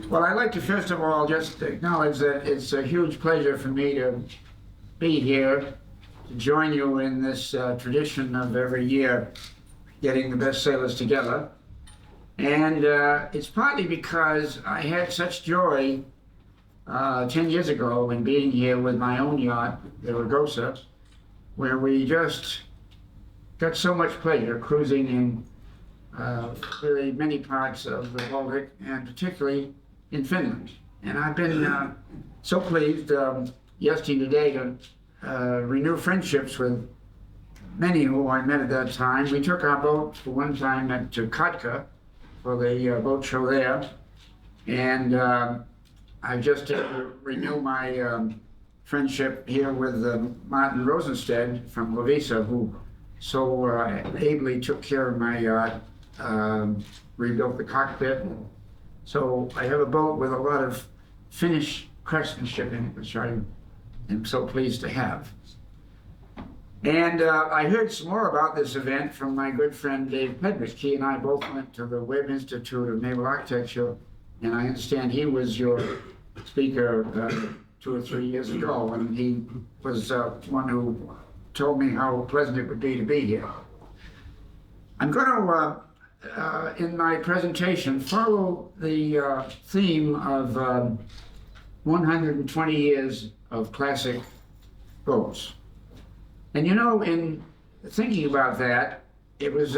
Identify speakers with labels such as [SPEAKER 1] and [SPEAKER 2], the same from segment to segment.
[SPEAKER 1] Well, I'd like to first of all just acknowledge that it's a huge pleasure for me to be here to join you in this tradition of every year getting the best sailors together. And it's partly because I had such joy 10 years ago in being here with my own yacht, the Rugosa, where we just got so much pleasure cruising in really many parts of the Baltic, and particularly in Finland. And I've been so pleased yesterday today to renew friendships with many who I met at that time. We took our boat for one time to Kotka for the boat show there. And I just renew my friendship here with Martin Rosenstedt from Rugosa, who so ably took care of my yacht, rebuilt the cockpit. So I have a boat with a lot of Finnish craftsmanship in it, which I am so pleased to have. And I heard some more about this event from my good friend Dave Pedrick. He and I both went to the Webb Institute of Naval Architecture, and I understand he was your speaker 2 or 3 years ago, and he was one who told me how pleasant it would be to be here. I'm going to, in my presentation, follow the theme of 120 years of classic boats. And you know, in thinking about that, it was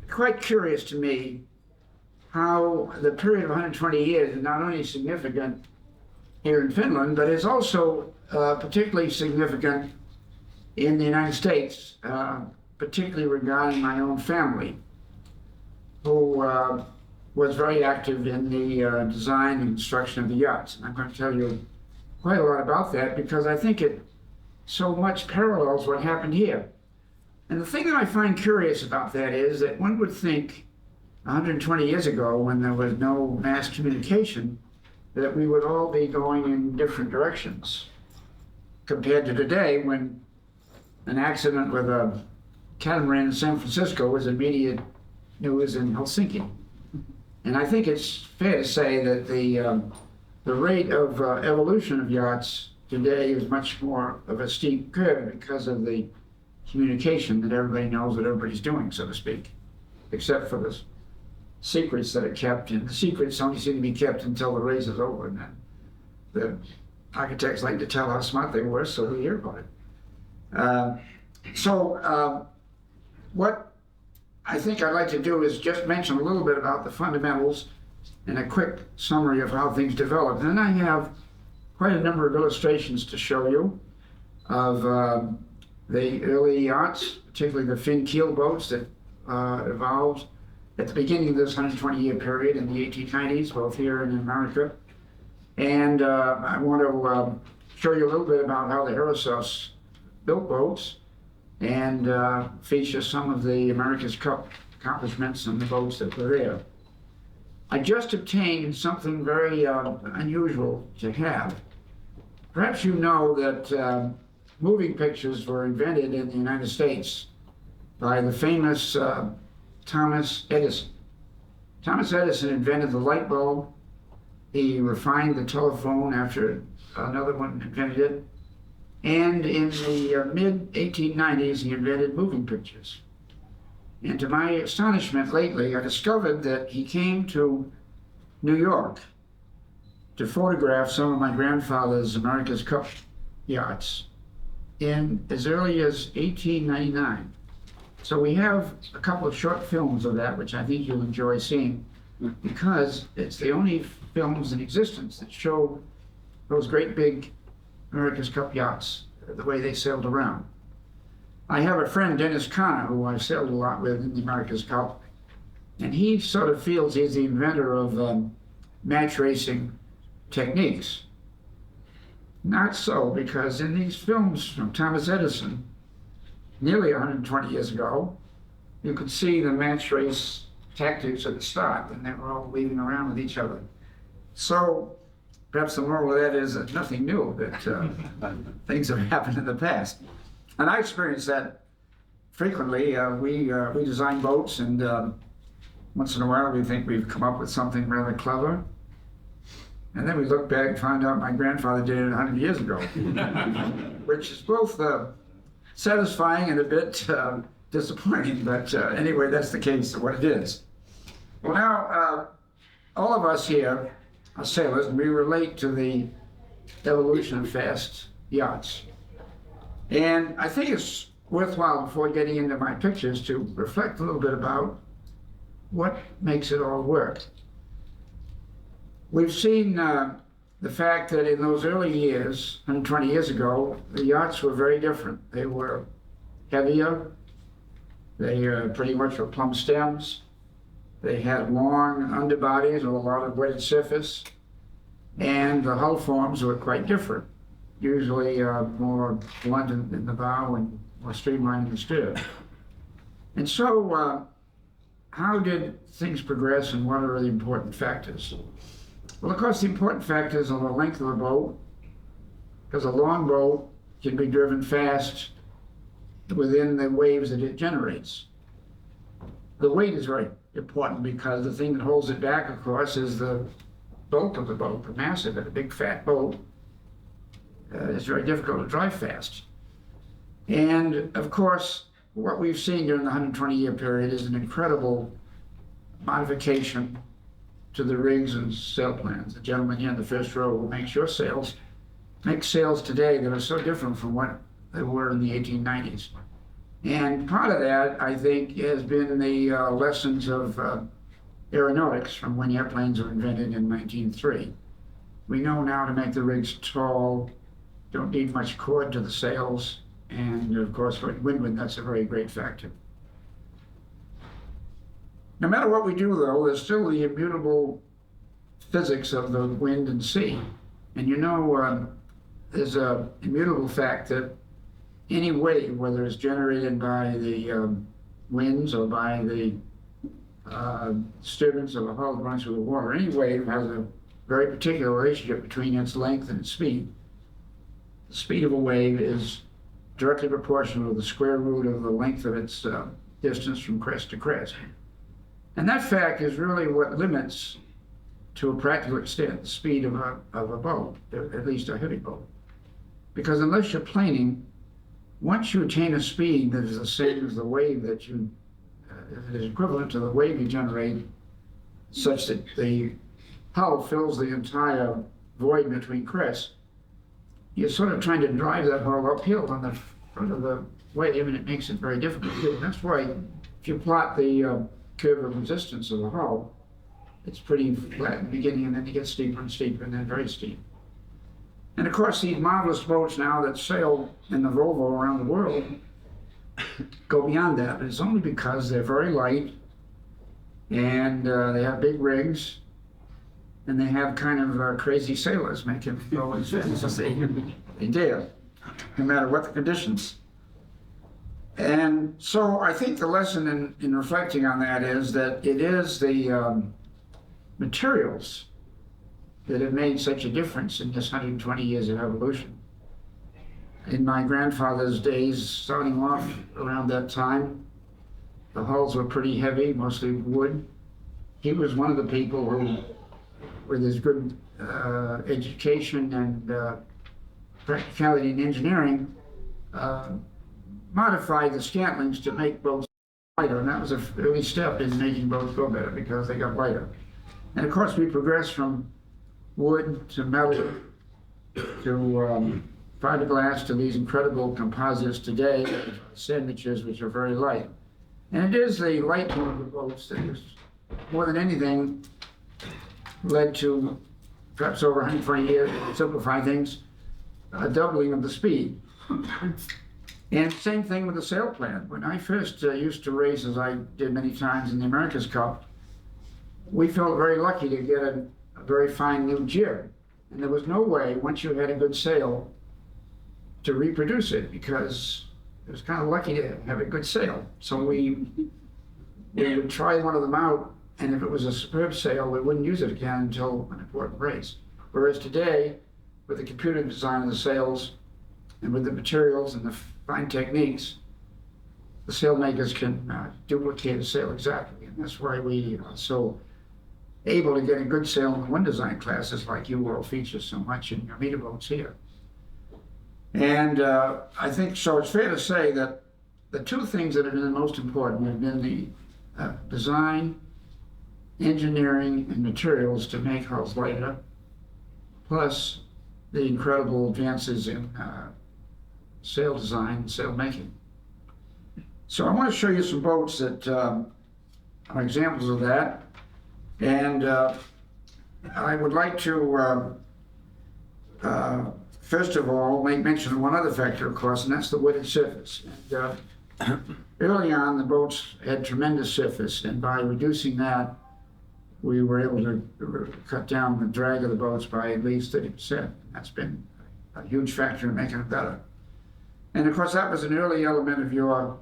[SPEAKER 1] quite curious to me how the period of 120 years is not only significant here in Finland, but is also particularly significant in the United States, particularly regarding my own family, who was very active in the design and construction of the yachts. And I'm going to tell you quite a lot about that because I think it so much parallels what happened here. And the thing that I find curious about that is that one would think 120 years ago, when there was no mass communication, that we would all be going in different directions compared to today, when an accident with a catamaran in San Francisco was immediate news in Helsinki. And I think it's fair to say that the rate of evolution of yachts today is much more of a steep curve because of the communication that everybody knows what everybody's doing, so to speak, except for the secrets that are kept. And the secrets only seem to be kept until the race is over, and then the architects like to tell how smart they were, so we hear about it. What I think I'd like to do is just mention a little bit about the fundamentals and a quick summary of how things developed. And then I have quite a number of illustrations to show you of the early yachts, particularly the fin keel boats that evolved at the beginning of this 120-year period in the 1890s, both here and in America. And I want to show you a little bit about how the Herreshoffs built boats and feature some of the America's Cup accomplishments and the boats that were there. I just obtained something very unusual to have. Perhaps you know that moving pictures were invented in the United States by the famous Thomas Edison. Thomas Edison invented the light bulb. He refined the telephone after another one invented it. And in the mid-1890s, he invented moving pictures. And to my astonishment lately, I discovered that he came to New York to photograph some of my grandfather's America's Cup yachts in as early as 1899. So we have a couple of short films of that, which I think you'll enjoy seeing, because it's the only films in existence that show those great big America's Cup yachts, the way they sailed around. I have a friend, Dennis Connor, who I've sailed a lot with in the America's Cup, and he sort of feels he's the inventor of match racing techniques. Not so, because in these films from Thomas Edison, nearly 120 years ago, you could see the match race tactics at the start, and they were all weaving around with each other. So perhaps the moral of that is that nothing new, that things have happened in the past. And I experience that frequently. We design boats, and once in a while we think we've come up with something rather clever. And then we looked back and found out my grandfather did it 100 years ago, which is both satisfying and a bit disappointing, but anyway, that's the case of what it is. Well, now, all of us here are sailors, and we relate to the evolution of fast yachts. And I think it's worthwhile, before getting into my pictures, to reflect a little bit about what makes it all work. We've seen the fact that in those early years, 120 years ago, the yachts were very different. They were heavier. They pretty much were plumb stems. They had long underbodies with a lot of wetted surface. And the hull forms were quite different, usually more blunt in the bow and more streamlined in the stern. And so, how did things progress, and what are the important factors? Well, of course, the important factors are the length of the boat, because a long boat can be driven fast within the waves that it generates. The weight is very important, because the thing that holds it back, of course, is the bulk of the boat, the mass of it. A big fat boat is very difficult to drive fast. And of course, what we've seen during the 120-year period is an incredible modification to the rigs and sail plans. The gentleman here in the first row who makes your sails, makes sails today that are so different from what they were in the 1890s. And part of that, I think, has been the lessons of aeronautics from when airplanes were invented in 1903. We know now to make the rigs tall, don't need much cord to the sails, and of course for windward, that's a very great factor. No matter what we do, though, there's still the immutable physics of the wind and sea. And you know, there's an immutable fact that any wave, whether it's generated by the winds or by the disturbance of a hull running through the water, any wave has a very particular relationship between its length and its speed. The speed of a wave is directly proportional to the square root of the length of its distance from crest to crest. And that fact is really what limits, to a practical extent, the speed of a boat, at least a heavy boat. Because unless you're planing, once you attain a speed that is the same as the wave that you, is equivalent to the wave you generate, such that the hull fills the entire void between crests, you're sort of trying to drive that hull uphill on the front of the wave, and it makes it very difficult to do. And that's why, if you plot the curve of resistance of the hull, it's pretty flat in the beginning, and then it gets steeper and steeper, and then very steep. And of course, these marvelous boats now that sail in the Volvo around the world go beyond that. But it's only because they're very light, and they have big rigs, and they have kind of crazy sailors make them go as fast as they dare, no matter what the conditions. And so I think the lesson in reflecting on that is that it is the materials that have made such a difference in this 120 years of evolution. In my grandfather's days, starting off around that time, the hulls were pretty heavy, mostly wood. He was one of the people who, with his good education and practicality in engineering, modified the scantlings to make boats lighter, and that was an early step in making boats go better because they got lighter. And of course, we progressed from wood to metal to fiberglass to these incredible composites today, sandwiches, which are very light. And it is the light tone of the boats that is, more than anything, led to, perhaps over 120 years, to simplify things, a doubling of the speed. And same thing with the sail plan. When I first used to race, as I did many times in the America's Cup, we felt very lucky to get a very fine new jib. And there was no way, once you had a good sail, to reproduce it, because it was kind of lucky to have a good sail. So we would try one of them out, and if it was a superb sail, we wouldn't use it again until an important race. Whereas today, with the computer design of the sails, and with the materials and the fine techniques, the sail makers can duplicate a sail exactly. And that's why we are so able to get a good sail in the wind design classes like you all feature so much in your meter boats here. And I think, so it's fair to say that the two things that have been the most important have been the design, engineering, and materials to make hulls lighter, plus the incredible advances in sail design and sail making. So I want to show you some boats that are examples of that. And I would like to, first of all, make mention of one other factor, of course, and that's the wetted surface. And, early on, the boats had tremendous surface, and by reducing that, we were able to cut down the drag of the boats by at least 30%. That's been a huge factor in making it better. And of course, that was an early element of your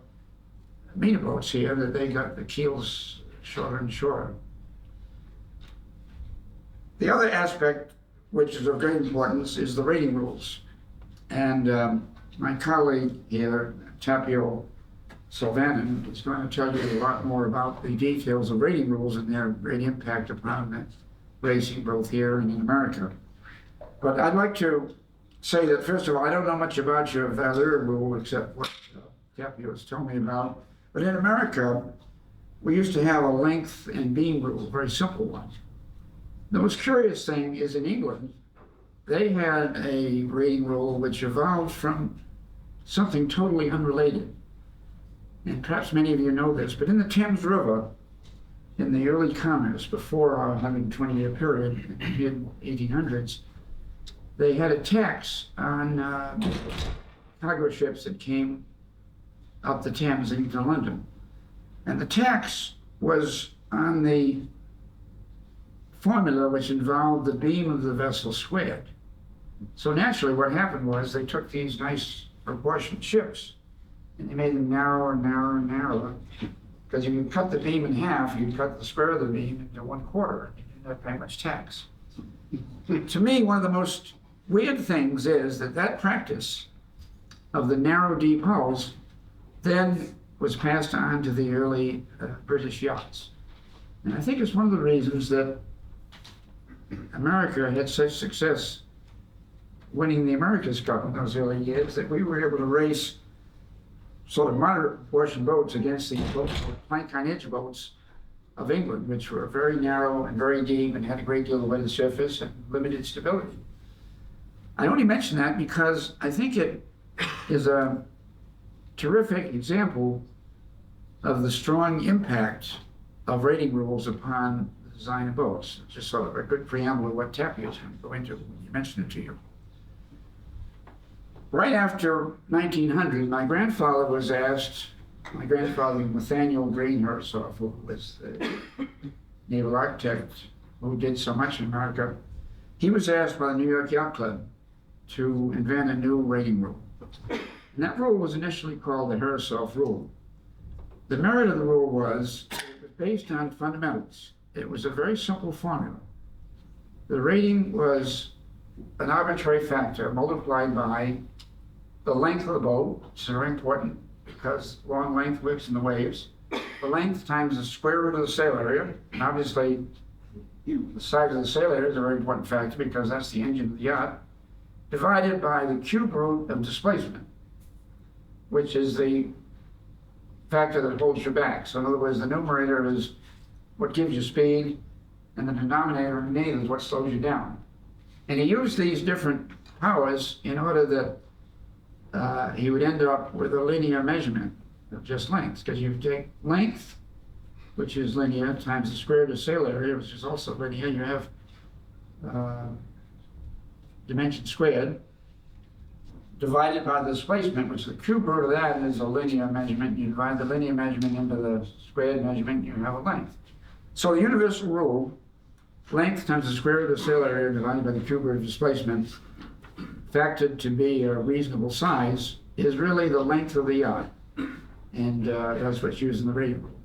[SPEAKER 1] meter boats here, that they got the keels shorter and shorter. The other aspect, which is of great importance, is the rating rules. And my colleague here, Tapio Sylvanen, is going to tell you a lot more about the details of rating rules and their great impact upon the racing both here and in America. But I'd like to say that, first of all, I don't know much about your Valeur rule except what Tapio has told me about. But in America, we used to have a length and beam rule, a very simple one. The most curious thing is in England, they had a rating rule which evolved from something totally unrelated. And perhaps many of you know this, but in the Thames River, in the early commerce, before our 120-year period, in the mid-1800s, they had a tax on cargo ships that came up the Thames into London. And the tax was on the formula which involved the beam of the vessel squared. So naturally what happened was they took these nice proportioned ships and they made them narrower and narrower and narrower. Because if you cut the beam in half, you cut the square of the beam into 1/4, and you didn't have to pay much tax. To me, one of the most weird things is that practice of the narrow, deep hulls then was passed on to the early British yachts. And I think it's one of the reasons that America had such success winning the America's Cup in those early years, that we were able to race sort of moderate proportion boats against the plank on edge boats of England, which were very narrow and very deep and had a great deal of wetted surface and limited stability. I only mention that because I think it is a terrific example of the strong impact of rating rules upon the design of boats. It's just sort of a good preamble of what Tapio is going to go into when you mention it to you. Right after 1900, my grandfather was asked, my grandfather, Nathaniel Green Herreshoff, who was the naval architect who did so much in America, he was asked by the New York Yacht Club to invent a new rating rule. And that rule was initially called the Herreshoff rule. The merit of the rule was it was based on fundamentals. It was a very simple formula. The rating was an arbitrary factor multiplied by the length of the boat, which is very important because long length whips in the waves. The length times the square root of the sail area, and obviously the size of the sail area is a very important factor because that's the engine of the yacht, divided by the cube root of displacement, which is the factor that holds you back. So in other words, the numerator is what gives you speed, and the denominator is what slows you down. And he used these different powers in order that he would end up with a linear measurement of just length, because you take length, which is linear, times the square root of sail area, which is also linear. You have dimension squared, divided by the displacement, which the cube root of that is a linear measurement. You divide the linear measurement into the squared measurement, you have a length. So the universal rule, length times the square root of sail area divided by the cube root of displacement, factored to be a reasonable size, is really the length of the yacht. And that's what's used in the rating rule.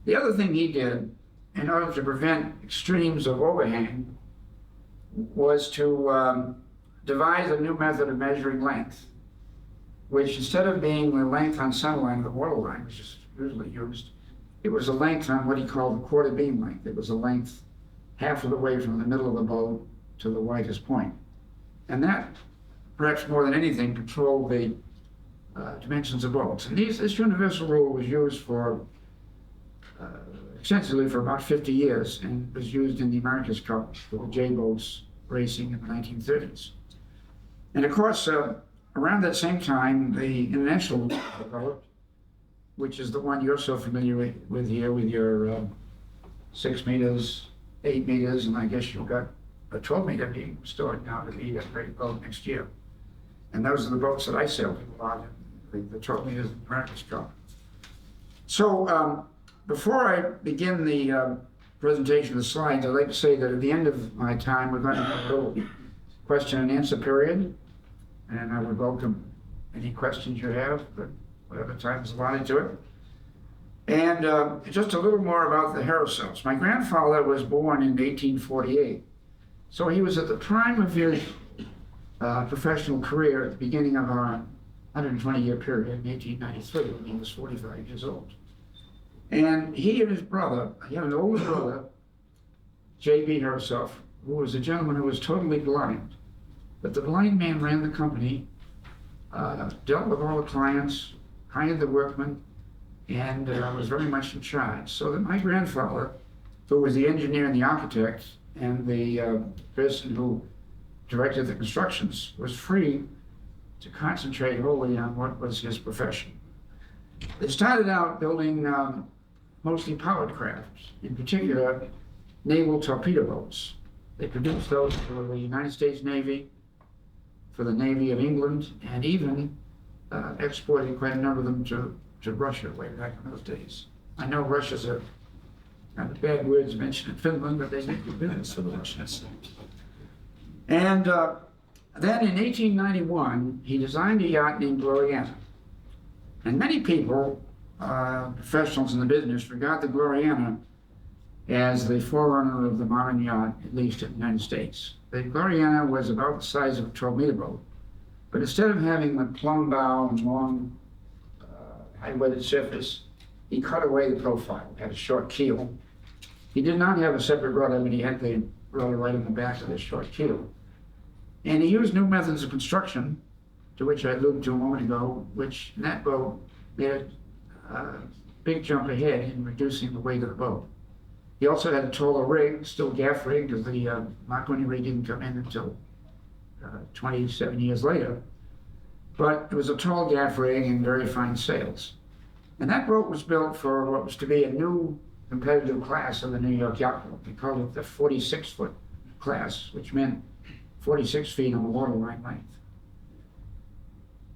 [SPEAKER 1] The other thing he did, in order to prevent extremes of overhang, was to devise a new method of measuring length, which instead of being the length on centerline of the waterline, which is usually used, it was a length on what he called the quarter beam length. It was a length half of the way from the middle of the boat to the widest point. And that, perhaps more than anything, controlled the dimensions of boats. And this universal rule was used for extensively for about 50 years, and was used in the America's Cup for J-boats racing in the 1930s. And of course, around that same time, the international boat developed, which is the one you're so familiar with here, with your 6 meters, 8 meters, and I guess you've got a 12-meter being stored now to be a great boat next year. And those are the boats that I sailed a lot in, the 12 meters in the America's Cup. So before I begin the presentation of the slides, I'd like to say that at the end of my time, we're going to have a little question and answer period. And I would welcome any questions you have, but whatever time is allotted to it. And just a little more about the Herreshoffs. My grandfather was born in 1848. So he was at the prime of his professional career at the beginning of our 120-year period in 1893, when he was 45 years old. And he and his brother, he had an older brother, J.B. Herreshoff, who was a gentleman who was totally blind. But the blind man ran the company, dealt with all the clients, hired the workmen, and was very much in charge. So that my grandfather, who was the engineer and the architect, and the person who directed the constructions, was free to concentrate wholly on what was his profession. They started out building mostly powered crafts, in particular naval torpedo boats. They produced those for the United States Navy, for the Navy of England, and even exported quite a number of them to Russia way back in those days. I know Russia's a kind of bad words mentioned in Finland, but they make good business for the Russians. And then in 1891, he designed a yacht named Gloriana. And many people, professionals in the business, regard the Gloriana as the forerunner of the modern yacht, at least in the United States. The Gloriana was about the size of a 12-meter boat, but instead of having the plumb bow and long, high-weathered surface, he cut away the profile, had a short keel. He did not have a separate rudder, but he had the rudder right on the back of this short keel. And he used new methods of construction, to which I alluded to a moment ago, which in that boat made a big jump ahead in reducing the weight of the boat. He also had a taller rig, still gaff rig, because the Marconi rig didn't come in until 27 years later. But it was a tall gaff rig and very fine sails. And that boat was built for what was to be a new competitive class of the New York Yacht Club. We called it the 46-foot class, which meant 46 feet on the waterline length.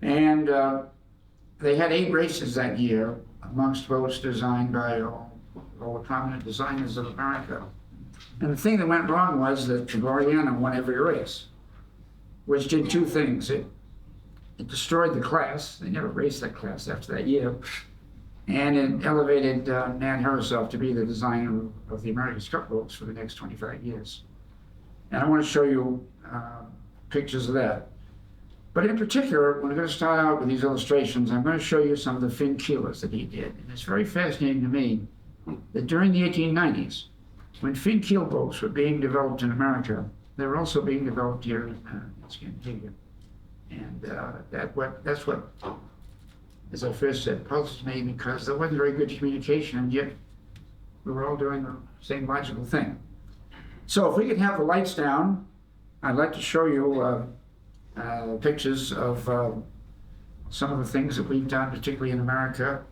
[SPEAKER 1] And they had 8 races that year amongst boats designed by all the prominent designers of America. And the thing that went wrong was that the Gloriana won every race, which did 2 things. It destroyed the class. They never raced that class after that year. And it elevated Nat Herreshoff to be the designer of the America's Cup boats for the next 25 years. And I want to show you pictures of that. But in particular, when I'm going to start out with these illustrations, I'm going to show you some of the fin keelers that he did. And it's very fascinating to me that during the 1890s, when fin keel boats were being developed in America, they were also being developed here in Scandinavia. And that's what, as I first said, puzzles me, because there wasn't very good communication, and yet we were all doing the same logical thing. So if we could have the lights down, I'd like to show you pictures of some of the things that we've done, particularly in America.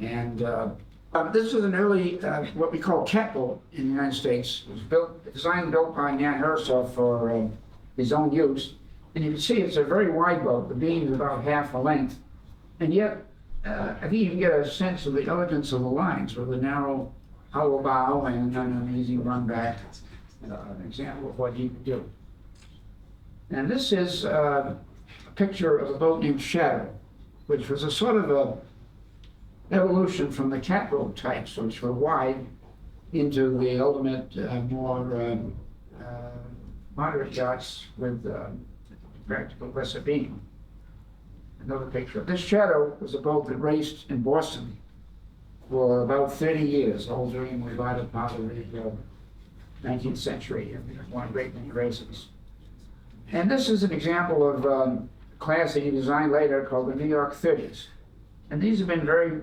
[SPEAKER 1] And this is an early, what we call catboat in the United States. It was designed and built by Nat Herreshoff for his own use. And you can see it's a very wide boat. The beam is about half the length. And yet, I think you can get a sense of the elegance of the lines with a narrow hollow bow and an easy run back. An example of what he could do. And this is a picture of a boat named Shadow, which was a sort of a evolution from the catboat types, which were wide, into the ultimate more moderate yachts with practical lesser beam. Another picture. This Shadow was a boat that raced in Boston for about 30 years, all during the latter part of the 19th century and won a great many races. And this is an example of a class that he designed later called the New York 30s. And these have been very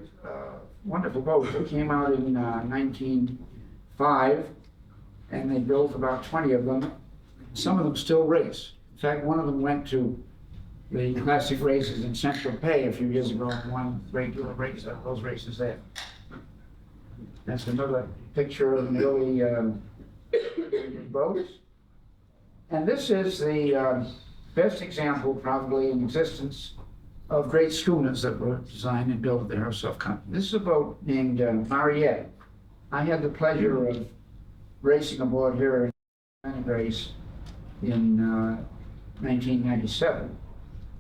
[SPEAKER 1] wonderful boats. They came out in 1905, and they built about 20 of them. Some of them still race. In fact, one of them went to the classic races in Central Bay a few years ago and won regular race, those races there. That's another picture of the early boats. And this is the best example, probably in existence, of great schooners that were designed and built at the Herreshoff Company. This is a boat named Mariette. I had the pleasure of racing aboard here in race in 1997.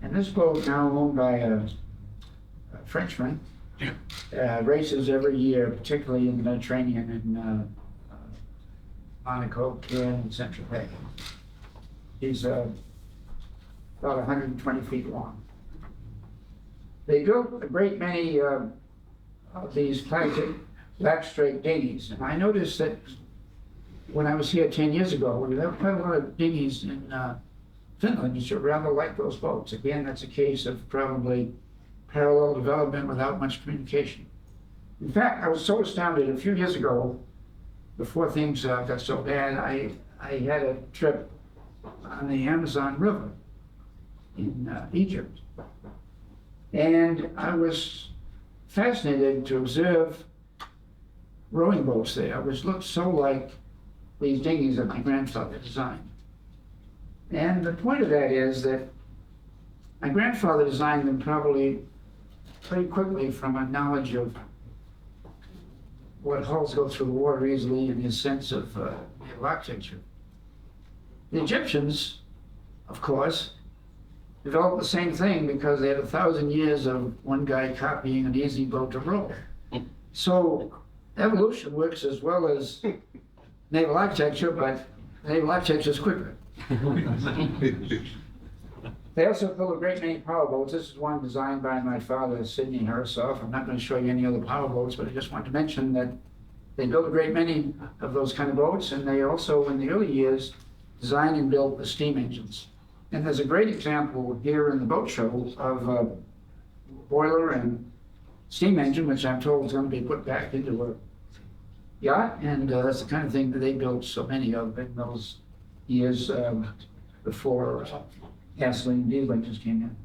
[SPEAKER 1] And this boat, now owned by a Frenchman, races every year, particularly in the Mediterranean and Monaco, Cairn, and Central Bay. He's about 120 feet long. They built a great many of these classic black straight dinghies, and I noticed that when I was here 10 years ago, there were quite a lot of dinghies in Finland which are rather like those boats. Again, that's a case of probably parallel development without much communication. In fact, I was so astounded a few years ago, before things got so bad, I had a trip on the Amazon River in Egypt. And I was fascinated to observe rowing boats there, which looked so like these dinghies that my grandfather designed. And the point of that is that my grandfather designed them probably pretty quickly from a knowledge of what hulls go through the water easily and his sense of naval architecture. The Egyptians, of course, developed the same thing because they had 1,000 years of one guy copying an easy boat to row. So evolution works as well as naval architecture, but naval architecture is quicker. They also built a great many powerboats. This is one designed by my father, Sidney Herreshoff. I'm not going to show you any other powerboats, but I just want to mention that they built a great many of those kind of boats, and they also, in the early years, designed and built the steam engines. And there's a great example here in the boat show of a boiler and steam engine, which I'm told is going to be put back into a yacht, and that's the kind of thing that they built so many of in those years before gasoline diesel engines came in.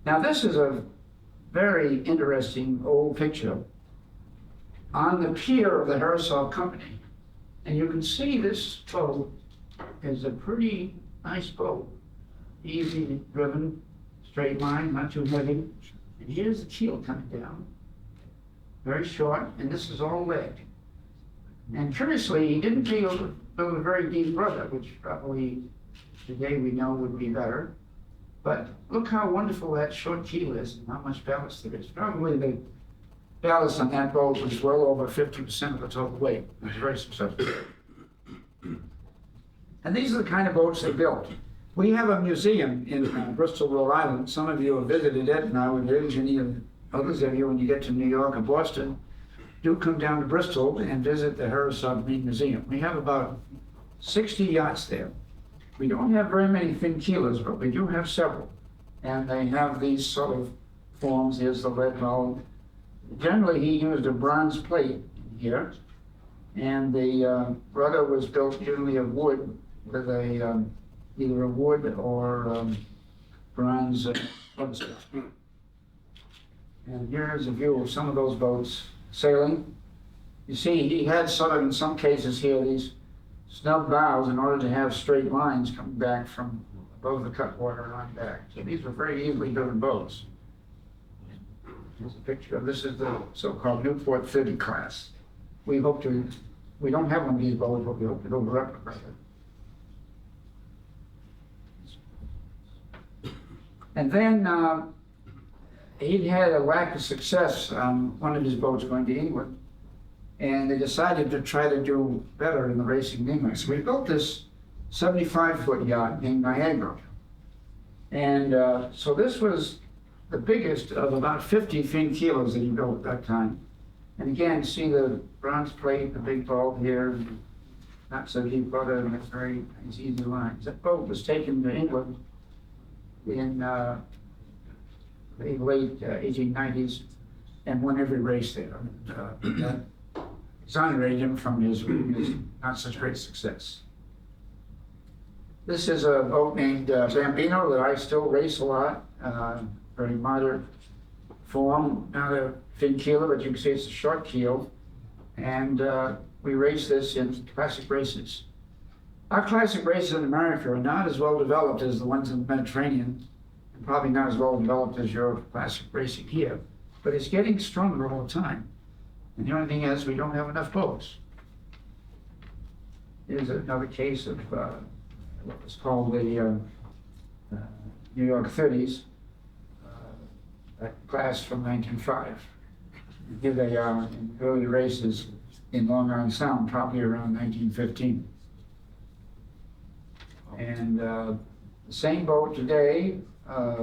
[SPEAKER 1] Now this is a very interesting old picture on the pier of the Herreshoff Company. And you can see this boat is a pretty nice boat. Easy driven, straight line, not too heavy. And here's the keel coming down. Very short, and this is all lead. And curiously, he didn't build a very deep rudder, which probably today we know would be better. But look how wonderful that short keel is and how much ballast there is. Probably the ballast on that boat was well over 50% of the total weight. It was very successful. And these are the kind of boats they built. We have a museum in Bristol, Rhode Island. Some of you have visited it, and I would urge any of others of you, when you get to New York or Boston, do come down to Bristol and visit the Herreshoff Museum. We have about 60 yachts there. We don't have very many fin keelers, but we do have several. And they have these sort of forms. Here's the lead hull. Generally, he used a bronze plate here, and the rudder was built usually of wood with a either a wood or bronze rudder. And here's a view of some of those boats sailing. You see, he had sort of, in some cases here, these snub bows in order to have straight lines coming back from above the cutwater and on back. So these were very easily driven boats. Here's a picture of this is the so-called Newport 30 class. We hope to, we don't have one of these boats, but we hope to build a replica of it. And then he'd had a lack of success on one of his boats going to England. And they decided to try to do better in the racing in England. So we built this 75-foot yacht named Niagara. And so this was the biggest of about 50 fin keelers that he built at that time. And again, see the bronze plate, the big bulb here. not so deep water, and it's very easy lines. That boat was taken to England in the late 1890s and won every race there. That exonerated him from his not such great success. This is a boat named Bambino that I still race a lot, very modern form, not a fin keeler, but you can see it's a short keel. And we race this in classic races. Our classic races in America are not as well developed as the ones in the Mediterranean, and probably not as well developed as your classic racing here, but it's getting stronger all the time. And the only thing is, we don't have enough boats. Here's another case of what was called the New York 30s, a class from 1905. Here they are in early races in Long Island Sound, probably around 1915. And the same boat today,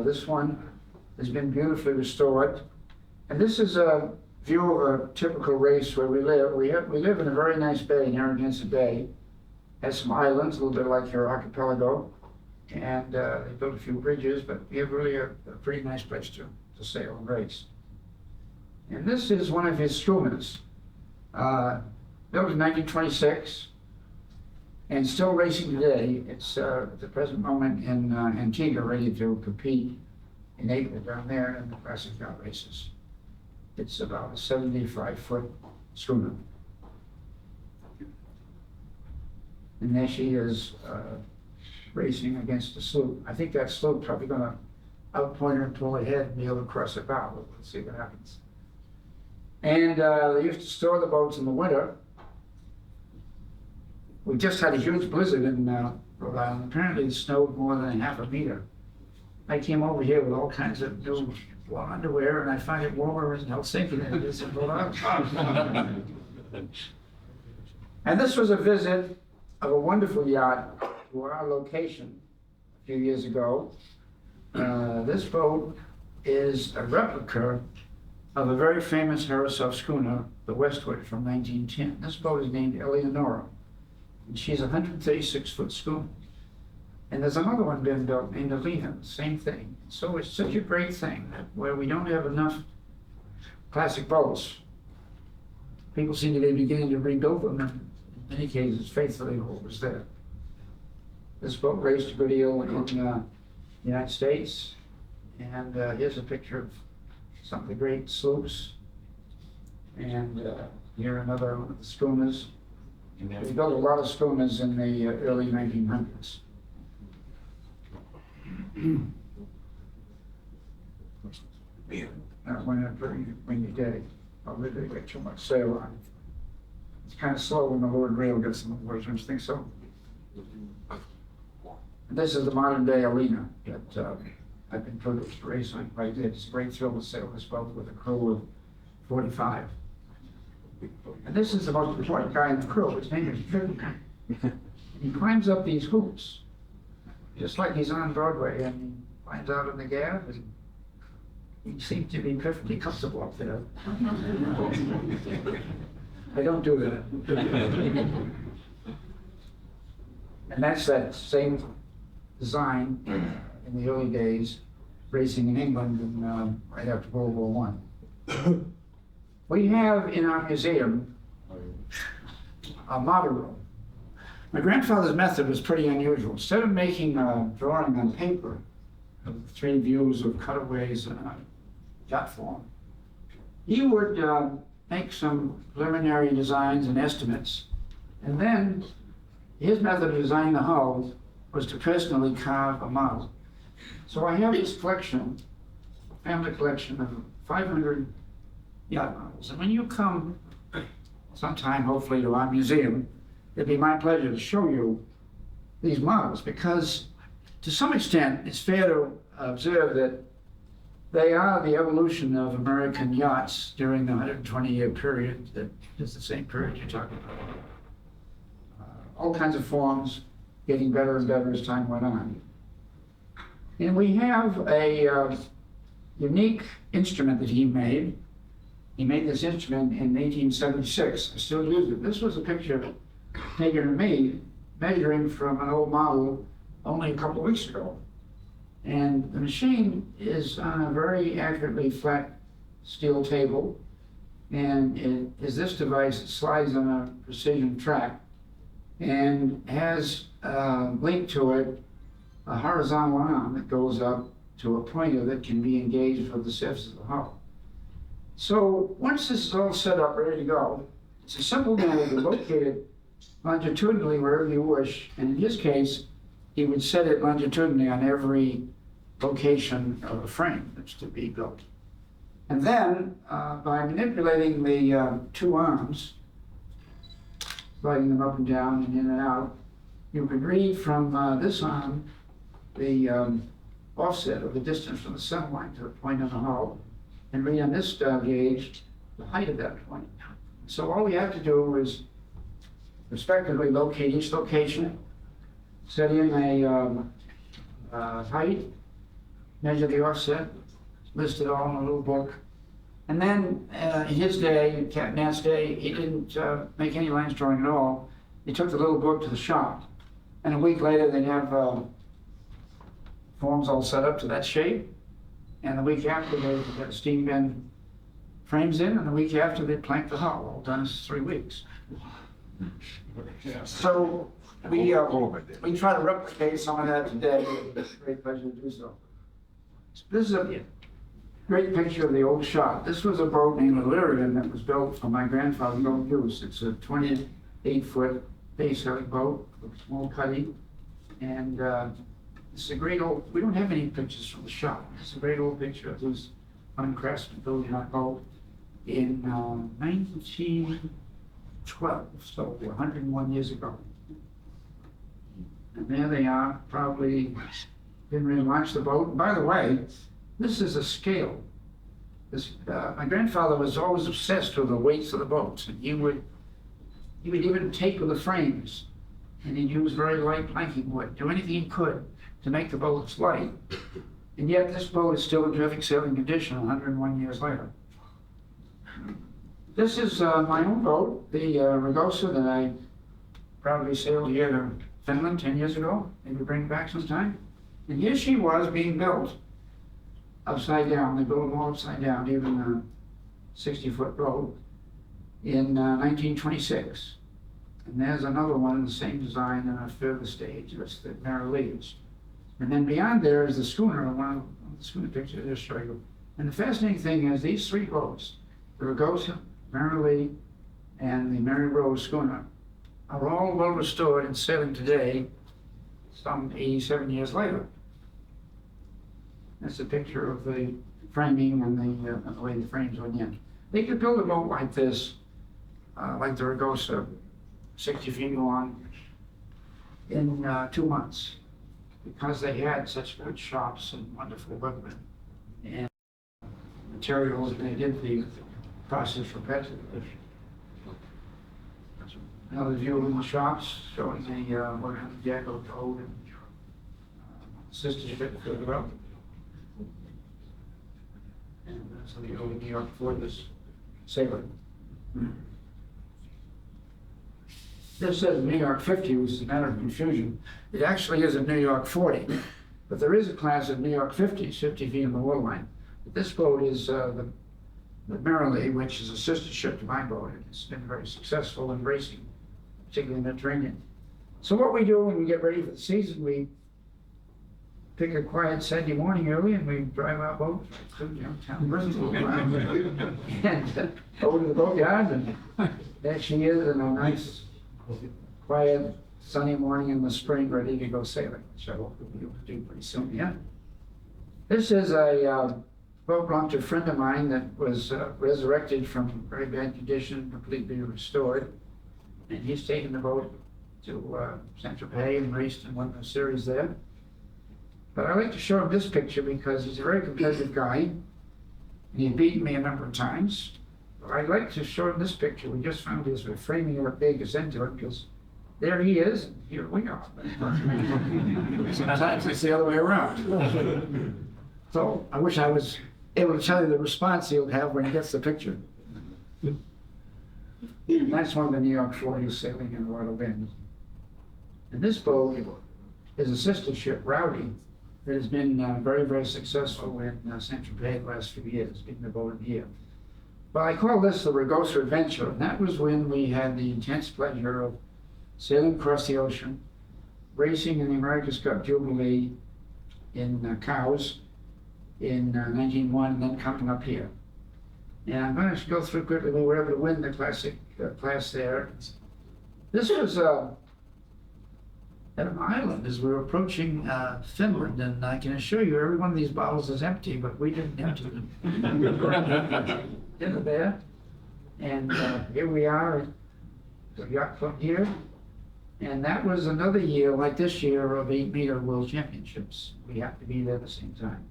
[SPEAKER 1] this one has been beautifully restored. And this is a view of a typical race where we live. We live in a very nice bay, Narragansett Bay. Has some islands, a little bit like your archipelago. And they built a few bridges, but we have really a pretty nice place to sail and race. And this is one of his schooners, built in 1926 and still racing today. It's at the present moment in Antigua, ready to compete in April down there in the classic yacht races. It's about a 75-foot schooner. And there she is racing against the sloop. I think that sloop's probably going to outpoint her and pull ahead and be able to cross the bow. Let's see what happens. And they used to store the boats in the winter. We just had a huge blizzard in Rhode Island. Apparently it snowed more than half a meter. I came over here with all kinds of new underwear, and I find it warmer in Helsinki than it is in Rhode Island. And this was a visit of a wonderful yacht to our location a few years ago. This boat is a replica of a very famous Herreshoff schooner, the Westwood from 1910. This boat is named Eleonora, and she's a 136-foot schooner. And there's another one being built named Alina, same thing. So it's such a great thing that where we don't have enough classic boats, people seem to be beginning to rebuild them, and in many cases, faithfully what was there. This boat raced a good deal in the United States, and here's a picture of some of the great sloops, and here another one of the schooners. We built a lot of schooners in the early 1900s. That went a pretty windy day. Probably didn't get too much sail on. It's kind of slow when the Lord rail gets in the water, don't you think so? And this is the modern day Alina that I've been privileged to race on. Right, it's a great thrill to sail this boat with a crew of 45. And this is the most important guy in the crew. His name is Jim. And he climbs up these hoops, just like he's on Broadway, and he climbs out in the gap, and he seems to be perfectly comfortable up there. I don't do that. And that's that same design in the early days, racing in England and right after World War I. We have in our museum a model room. My grandfather's method was pretty unusual. Instead of making a drawing on paper of 3 views of cutaways in a yacht form, he would make some preliminary designs and estimates, and then his method of designing the hull was to personally carve a model. So I have this collection, family collection of 500 yacht models. And when you come sometime, hopefully, to our museum, it'd be my pleasure to show you these models, because to some extent, it's fair to observe that they are the evolution of American yachts during the 120-year period that is the same period you're talking about. All kinds of forms, getting better and better as time went on. And we have a unique instrument that he made. He made this instrument in 1876. I still use it. This was a picture taken of me measuring from an old model only a couple of weeks ago. And the machine is on a very accurately flat steel table, and it is this device that slides on a precision track and has linked to it a horizontal arm that goes up to a pointer that can be engaged with the surface of the hull. So once this is all set up, ready to go, it's a simple matter to locate it longitudinally wherever you wish, and in his case, he would set it longitudinally on every location of a frame that's to be built. And then, by manipulating the two arms, sliding them up and down and in and out, you could read from this arm the offset of the distance from the center line to the point on the hull, and read on this gauge the height of that point. So all we have to do is respectively locate each location, set in a height, measure the offset, list it all in a little book. And then in his day, Captain Nat's day, he didn't make any lines drawing at all. He took the little book to the shop. And a week later, they'd have forms all set up to that shape. And the week after, they'd get steam bend frames in. And the week after, they'd plank the hull. All done in 3 weeks. So we try to replicate some of that today. It's a great pleasure to do so. This is a great picture of the old shop. This was a boat named Illyrian that was built for my grandfather's own use. It's a 28-foot base-headed boat with a small cuddy. And it's a great old, we don't have any pictures from the shop. It's a great old picture of this uncrafted building that boat in 1912, so 101 years ago. And there they are, probably didn't really launch the boat. And by the way, this is a scale. My grandfather was always obsessed with the weights of the boats, and he would even taper the frames, and he'd use very light planking wood, do anything he could to make the boats light. And yet this boat is still in terrific sailing condition 101 years later. This is my own boat, the Rugosa, that I proudly sailed here to Finland 10 years ago, maybe bring it back sometime. And here she was being built upside down. They built them all upside down, even a 60-foot boat, in 1926. And there's another one in the same design in a further stage. That's the Mary Leeds. And then beyond there is the schooner, one of the schooner pictures I just showed you. And the fascinating thing is these three boats, the Rugosa, Mary Lee, and the Mary Rose schooner, are all well restored and sailing today, some 87 years later. That's a picture of the framing and the way the frames went in. They could build a boat like this, like the Rugosa, 60 feet long, in 2 months, because they had such good shops and wonderful equipment and materials, and they did the process repetitively. Another view in the shops showing the work on the deck of the boat and sister ship further up. And so the old New York Ford was sailing. This says New York 50, which is a matter of confusion. It actually is a New York 40, but there is a class of New York 50s, 50 feet in the waterline. But this boat is the Merrily, which is a sister ship to my boat. It's been very successful in racing, particularly in the Mediterranean. So what we do when we get ready for the season, we pick a quiet Sunday morning early and we drive our boat to downtown Bristol and over to the boatyard, and there she is in a nice, quiet, sunny morning in the spring, ready to go sailing, which I hope we'll be able to do pretty soon. Yeah. This is a boat belonged to a friend of mine that was resurrected from very bad condition, completely restored, and he's taken the boat to Saint-Tropez and raced and won the series there. But I like to show him this picture because he's a very competitive guy, and he's beaten me a number of times. But I'd like to show him this picture. We just found this, we're framing it up big as into it, because there he is, and here we are. Sometimes it's the other way around. So I wish I was able to tell you the response he'll have when he gets the picture. And that's one of the New York 40s sailing in a lot of wind. And this boat is a sister ship, Rowdy, that has been very, very successful in Saint-Tropez the last few years, being the boat of the year. But I call this the Rugosa Adventure, and that was when we had the intense pleasure of sailing across the ocean, racing in the America's Cup Jubilee in Cowes in 1901, and then coming up here. And I'm going to go through quickly. We were able to win the classic class there. This was at an island as we were approaching Finland, and I can assure you every one of these bottles is empty, but we didn't empty them. Dinner there, and here we are at the Yacht Club here. And that was another year, like this year, of 8-meter World Championships. We happened to be there at the same time.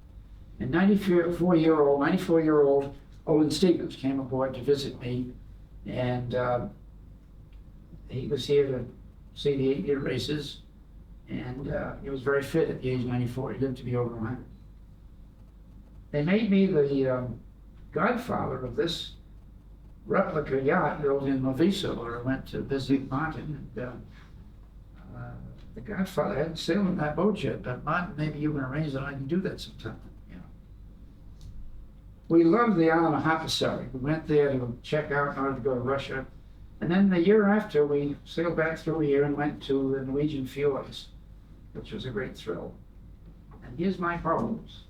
[SPEAKER 1] And 94-year-old Owen Stevens came aboard to visit me, and he was here to see the 8-year races, and he was very fit at the age of 94. He lived to be over 100. They made me the godfather of this replica yacht built in Loviso, where I went to visit Martin. And, the godfather hadn't sailed on that boat yet, but Martin, maybe you can arrange that I can do that sometime. You know. We loved the island of Hapasari. We went there to check out in order to go to Russia. And then the year after, we sailed back through here and went to the Norwegian fjords, which was a great thrill. And here's my problems.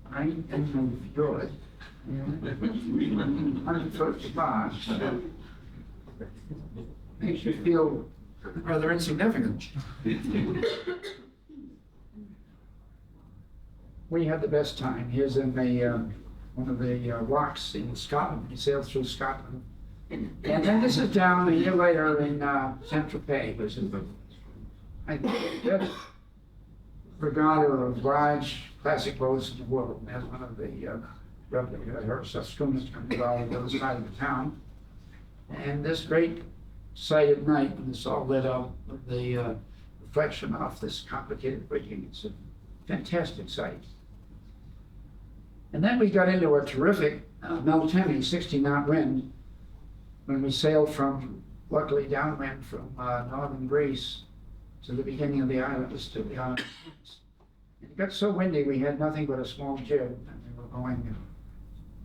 [SPEAKER 1] I'm in the fjord. 100 foot spa. Makes you feel rather insignificant. We had the best time. Here's in the one of the locks in Scotland. We sailed through Scotland. And then this is down a year later in Saint-Tropez, which is the best regatta of large classic boats in the world. There's one of the replica Herreshoff schooners coming out of the other side of the town. And this great sight at night when it's all lit up with the reflection off this complicated rigging. It's a fantastic sight. And then we got into a terrific Meltemi 60-knot wind when we sailed from, luckily downwind from northern Greece to the beginning of the islands to the islands. And it got so windy we had nothing but a small jib, and we were going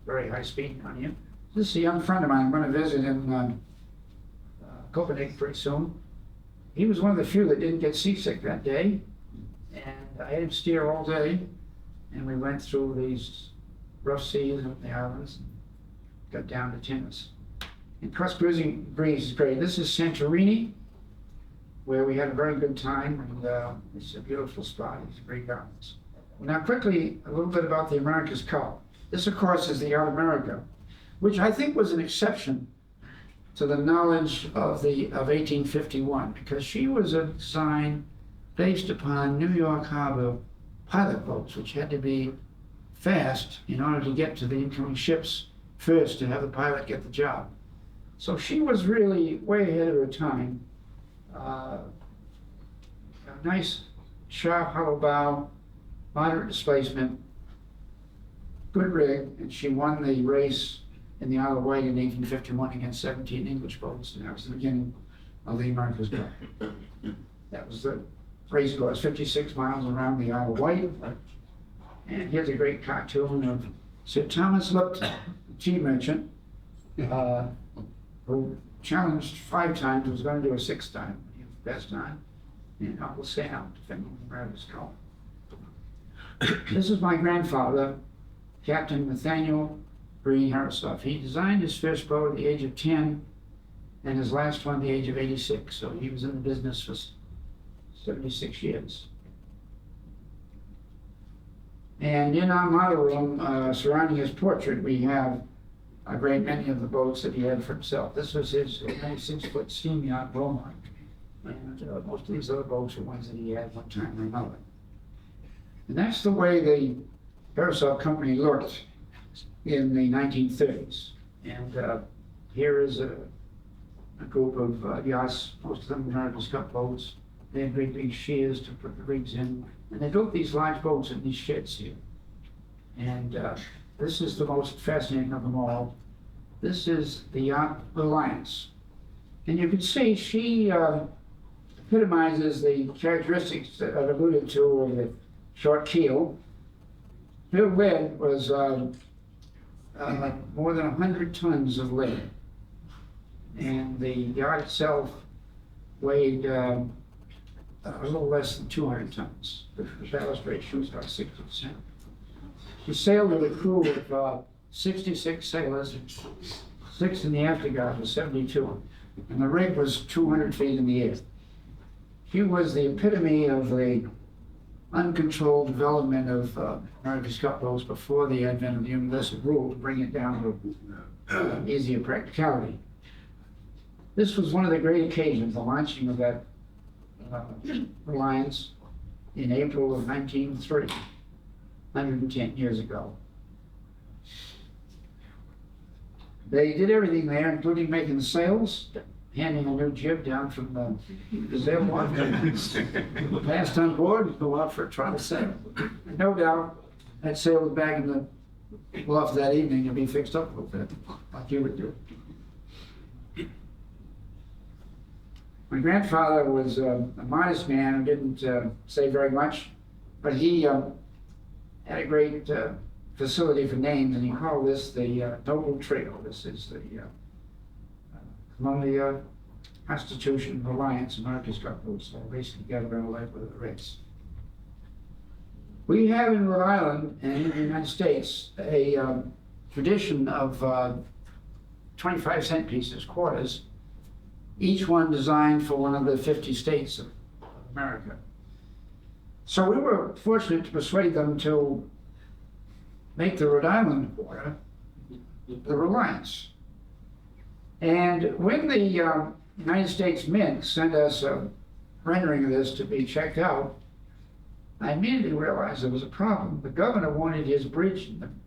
[SPEAKER 1] very high speed on you. This is a young friend of mine I'm going to visit in Copenhagen pretty soon. He was one of the few that didn't get seasick that day, and I had him steer all day, and we went through these rough seas of the islands and got down to Timmins. And cross cruising breeze is great. This is Santorini, where we had a very good time, and it's a beautiful spot. It's great gardens. Now quickly, a little bit about the America's Cup. This, of course, is the Yacht America, which I think was an exception to the knowledge of 1851, because she was a design based upon New York Harbor pilot boats, which had to be fast in order to get to the incoming ships first to have the pilot get the job. So she was really way ahead of her time. A nice sharp hollow bow, moderate displacement, good rig, and she won the race in the Isle of Wight in 1851 against 17 English boats, and that was the beginning of the America's Cup. That was the race course, 56 miles around the Isle of Wight. And here's a great cartoon of Sir Thomas Lupton, the tea merchant, who challenged 5 times, was going to do a 6th time. He was best on, and Uncle Sam defending the America's Cup. This is my grandfather, Captain Nathaniel Green Herreshoff. He designed his first boat at the age of 10 and his last one at the age of 86. So he was in the business for 76 years. And in our model room, surrounding his portrait, we have a great many of the boats that he had for himself. This was his 96-foot steam yacht, Beaumont. And most of these other boats are ones that he had one time or another. And that's the way the Herreshoff company looked in the 1930s. And here is a group of yachts, most of them America's Cup boats. They had great big shears to put the rigs in. And they built these large boats in these sheds here. And this is the most fascinating of them all. This is the Yacht Alliance, And you can see she epitomizes the characteristics that I've alluded to of the short keel. Her lead was more than 100 tons of lead. And the yacht itself weighed a little less than 200 tons. The ballast ratio was about 60%. She sailed with a crew of 66 sailors, 6 in the afterguard was 72, and the rig was 200 feet in the air. She was the epitome of the uncontrolled development of America's Cup boats before the advent of the universal rule to bring it down to easier practicality. This was one of the great occasions, the launching of that Reliance in April of 1903, 110 years ago. They did everything there, including making the sails, handing a new jib down from the sailboat, passed on board, and go out for a trial sail. And no doubt, that sail was back in the bluff that evening and be fixed up a little bit, like you would do. My grandfather was a modest man who didn't say very much, but he had a great facility for names, and he called this the Noble Trio. This is the Columbia, Constitution, Reliance, and America's Cup boats all racing together in a life with a race. We have in Rhode Island and in the United States a tradition of 25-cent pieces, quarters, each one designed for one of the 50 states of America. So we were fortunate to persuade them to make the Rhode Island quarter the Reliance. And when the United States Mint sent us a rendering of this to be checked out, I immediately realized there was a problem. The governor wanted his bridge in them.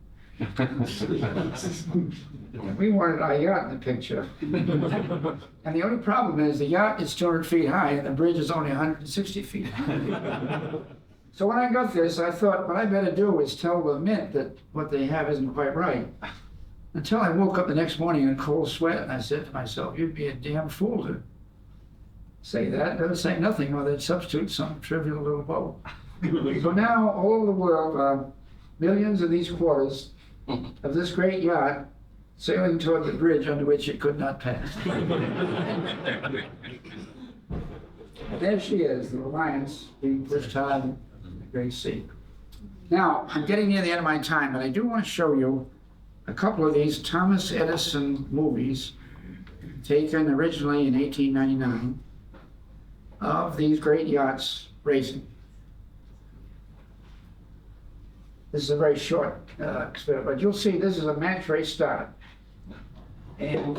[SPEAKER 1] We wanted our yacht in the picture. And the only problem is the yacht is 200 feet high and the bridge is only 160 feet high. So when I got this, I thought what I better do is tell the Mint that what they have isn't quite right. Until I woke up the next morning in a cold sweat and I said to myself, you'd be a damn fool to say that. Better say nothing or they'd substitute some trivial little boat. So now all over the world, millions of these quarters of this great yacht sailing toward the bridge under which it could not pass. And there she is, the Reliance, being pushed hard in the great sea. Now, I'm getting near the end of my time, but I do want to show you a couple of these Thomas Edison movies taken originally in 1899 of these great yachts racing. This is a very short experiment, but you'll see this is a match race start. And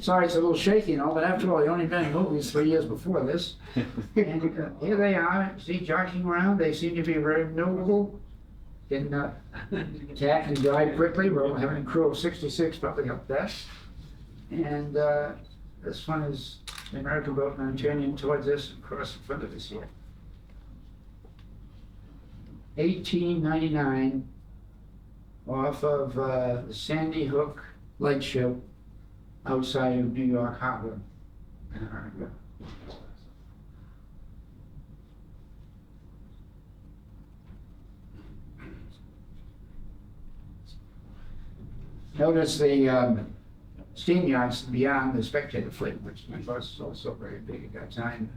[SPEAKER 1] sorry, it's a little shaky and all, but after all, they only been in movies 3 years before this. And here they are, see, jockeying around. They seem to be very maneuverable, can attack and dive quickly. We're having a crew of 66 probably up there. And this one is the American boatman turning towards us and across in front of us here. 1899, off of the Sandy Hook lightship outside of New York Harbor in America. Notice the steam yachts beyond the spectator fleet, which was also very big at that time.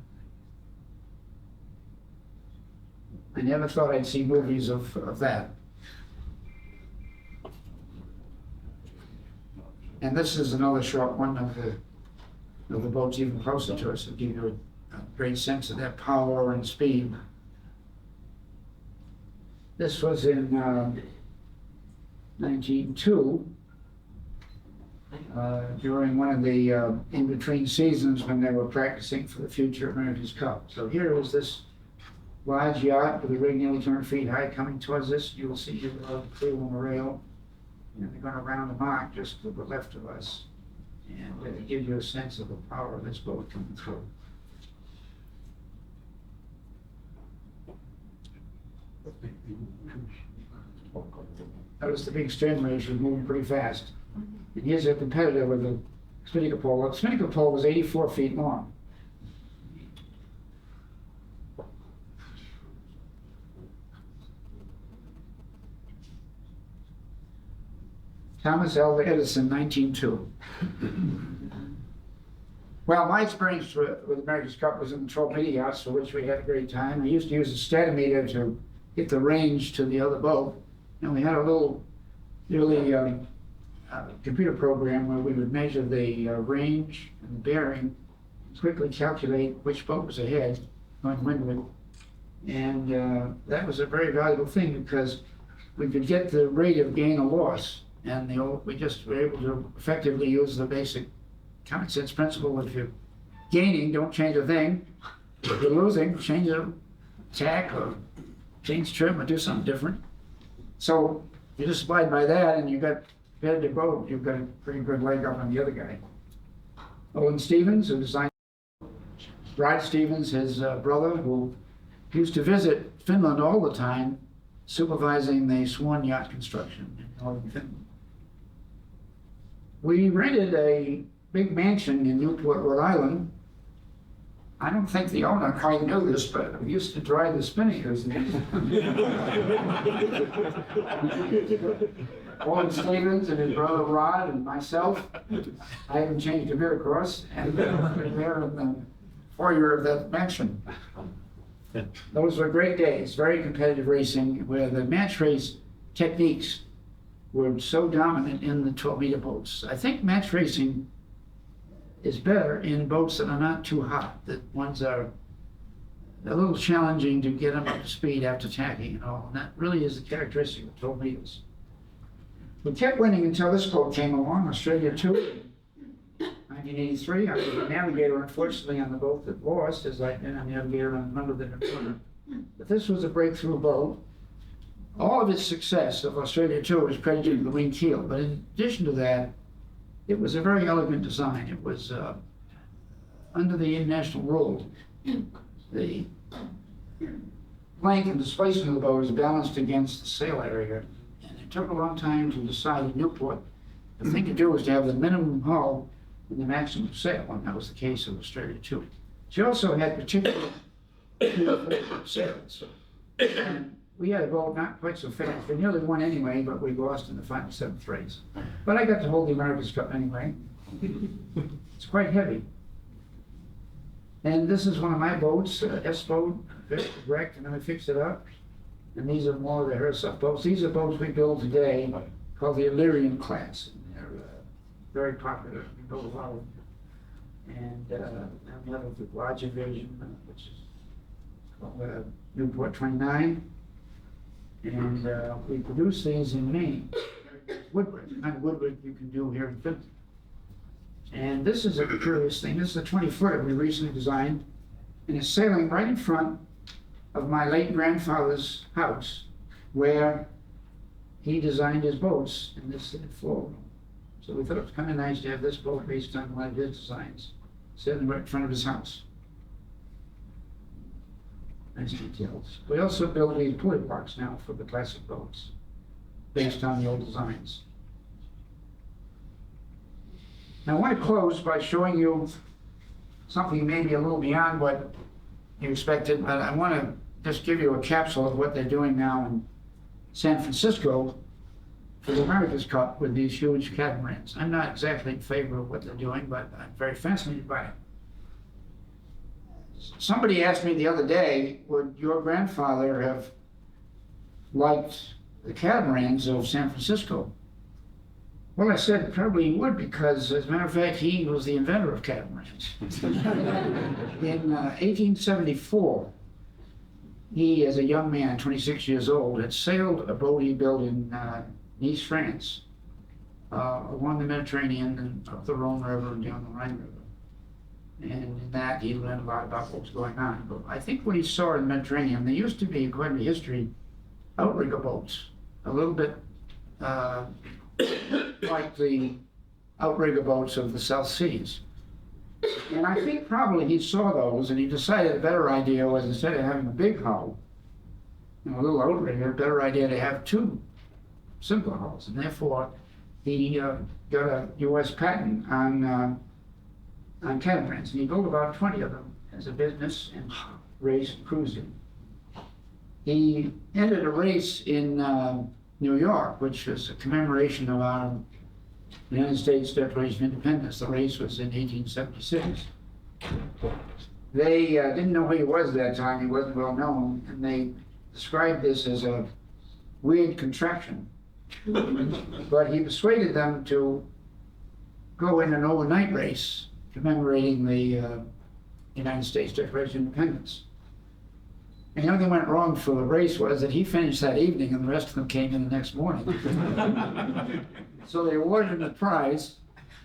[SPEAKER 1] I never thought I'd see movies of that. And this is another short one of the boats even closer to us to give you a great sense of their power and speed. This was in 1902, during one of the in-between seasons when they were practicing for the future America's Cup. So here is this large yacht with a rig nearly 200 feet high coming towards us. You will see the crew on the rail. And they're going to round the mark just to the left of us. And give you a sense of the power of this boat coming through. Notice the big stern race was moving pretty fast. And here's a competitor with a spinnaker pole. The spinnaker pole was 84 feet long. Thomas Alva Edison, 1902. Well, my experience with America's Cup was in the torpedo yachts, for which we had a great time. I used to use a statometer to get the range to the other boat, and we had a little really computer program where we would measure the range and the bearing, quickly calculate which boat was ahead going windward, and that was a very valuable thing because we could get the rate of gain or loss, and we just were able to effectively use the basic common sense principle. If you're gaining, don't change a thing. If you're losing, change a tack or change trim or do something different. So you just abide by that, and you got better to boat, you've got a pretty good leg up on the other guy. Owen Stevens, who designed Brad Stevens, his brother, who used to visit Finland all the time, supervising the Swan yacht construction in northern Finland. We rented a big mansion in Newport, Rhode Island. I don't think the owner quite knew this, but we used to drive the spinnakers. Owen Stevens and his brother Rod and myself. I haven't changed a bit, of course, and we're there in the foyer of the mansion. Those were great days, very competitive racing, where the match race techniques were so dominant in the torpedo boats. I think match racing is better in boats that are not too hot, that ones are a little challenging to get them up to speed after tacking and all, and that really is the characteristic of torpedoes. We kept winning until this boat came along, Australia 2, 1983. I was a navigator, unfortunately, on the boat that lost, as I'd been a navigator on a number of different tournaments. But this was a breakthrough boat. All of its success of Australia 2 was credited to the wing keel, but in addition to that, it was a very elegant design. It was under the international rule. The length and displacement of the boat is balanced against the sail area. And it took a long time to decide in Newport. The thing to do was to have the minimum hull and the maximum sail, and that was the case of Australia 2. She also had particular sails. And we had a boat not quite so fast. We nearly won anyway, but we lost in the final 7th race. But I got to hold the America's Cup anyway. It's quite heavy. And this is one of my boats, S-boat, wrecked, and then I fixed it up. And these are more of the Herreshoff boats. These are boats we build today called the Illyrian class. And they're very popular. We build a lot of them. And we have the larger version, which is called Newport 29. And we produce these in Maine. Woodwork, the kind of woodwork you can do here in Finland. And this is a curious thing. This is a 20-footer we recently designed, and it's sailing right in front of my late grandfather's house, where he designed his boats in this floor room. So we thought it was kind of nice to have this boat based on one of his designs, sitting right in front of his house. Nice details. We also build these pulley blocks now for the classic boats, based on the old designs. Now I want to close by showing you something maybe a little beyond what you expected, but I want to just give you a capsule of what they're doing now in San Francisco for the America's Cup with these huge catamarans. I'm not exactly in favor of what they're doing, but I'm very fascinated by it. Somebody asked me the other day, would your grandfather have liked the catamarans of San Francisco? Well, I said probably he would, because as a matter of fact, he was the inventor of catamarans. In 1874, he, as a young man, 26 years old, had sailed a boat he built in Nice, France, along the Mediterranean and up the Rhone River and down the Rhine River. And in that, he learned a lot about what was going on. But I think what he saw in the Mediterranean, there used to be, according to history, outrigger boats, a little bit like the outrigger boats of the South Seas. And I think probably he saw those, and he decided a better idea was, instead of having a big hull and a little outrigger, a better idea to have two simpler hulls. And therefore, he got a U.S. patent on catamarans, and he built about 20 of them as a business and race and cruising. He entered a race in New York, which was a commemoration of our United States Declaration of Independence. The race was in 1876. They didn't know who he was at that time. He wasn't well known, and they described this as a weird contraption. But he persuaded them to go in an overnight race commemorating the United States Declaration of Independence. And the only thing that went wrong for the race was that he finished that evening and the rest of them came in the next morning. So they awarded him the prize,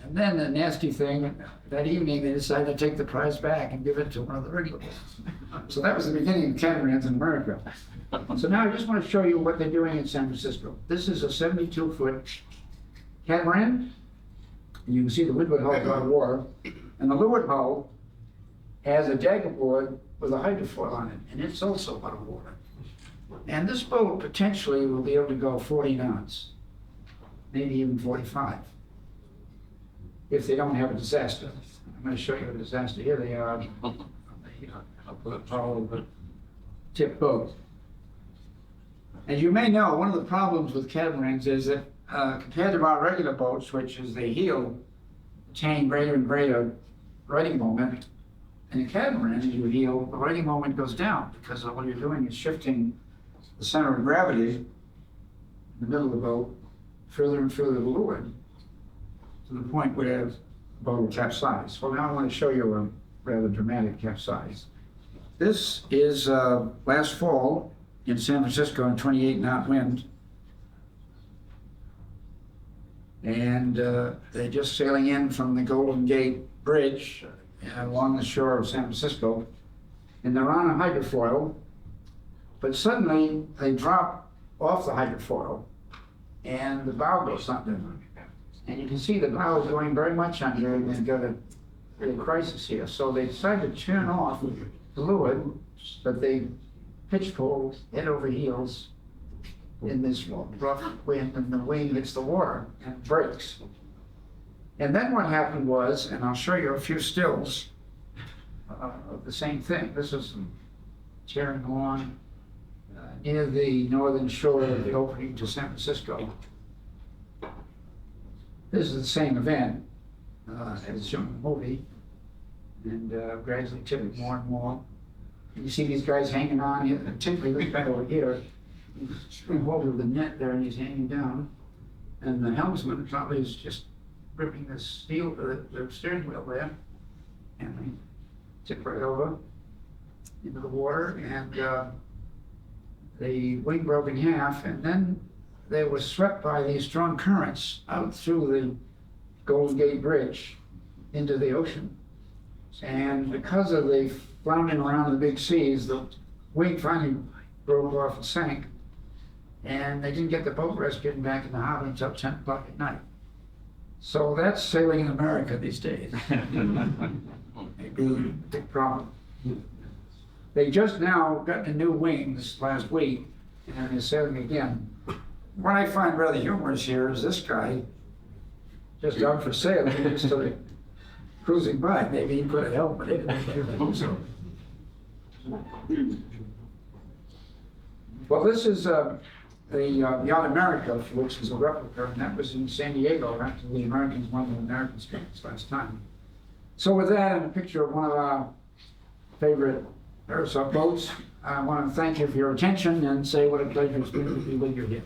[SPEAKER 1] and then the nasty thing, that evening they decided to take the prize back and give it to one of the regular boats. So that was the beginning of catamarans in America. So now I just want to show you what they're doing in San Francisco. This is a 72-foot catamaran. And you can see the windward hull is out of water, and the leeward hull has a dagger board with a hydrofoil on it, and it's also out of water. And this boat potentially will be able to go 40 knots, maybe even 45, if they don't have a disaster. I'm going to show you a disaster. Here they are on the hull of the tip boat. As you may know, one of the problems with catamarans is that compared to our regular boats, which is the heel attain greater and greater riding moment, in a catamaran, as you heel, the riding moment goes down because all you're doing is shifting the center of gravity in the middle of the boat further and further to leeward to the point where the boat will capsize. Well, now I want to show you a rather dramatic capsize. This is last fall in San Francisco in 28-knot wind. And they're just sailing in from the Golden Gate Bridge along the shore of San Francisco, and they're on a hydrofoil, but suddenly they drop off the hydrofoil and the bow goes under. And you can see the bow is going very much under, and they've got a real crisis here. So they decided to turn off the leeward, but they pitch pole head over heels in this rough wind, and the wing hits the water and breaks. And then what happened was, and I'll show you a few stills of the same thing. This is tearing along near the northern shore of the opening to San Francisco. This is the same event as shown in the movie, and gradually tipping more and more. And you see these guys hanging on, particularly this guy over here. He's hold of the net there and he's hanging down. And the helmsman probably is just gripping the steel, the steering wheel there. And they tip right over into the water, and the wing broke in half, and then they were swept by these strong currents out through the Golden Gate Bridge into the ocean. And because of the floundering around the big seas, the wing finally broke off and sank, and they didn't get the boat rescued back in the harbor until 10 o'clock at night. So that's sailing in America these days. Maybe a big problem. They just now got the new wings last week, and they're sailing again. What I find rather humorous here is this guy just out for sailing, just started cruising by. Maybe he put a helmet in it. So. Well, this is the Yacht America, which is a replica, and that was in San Diego after the Americans won the American Games last time. So with that and a picture of one of our favorite Herreshoff boats, I want to thank you for your attention and say what a pleasure it's been to be with you here.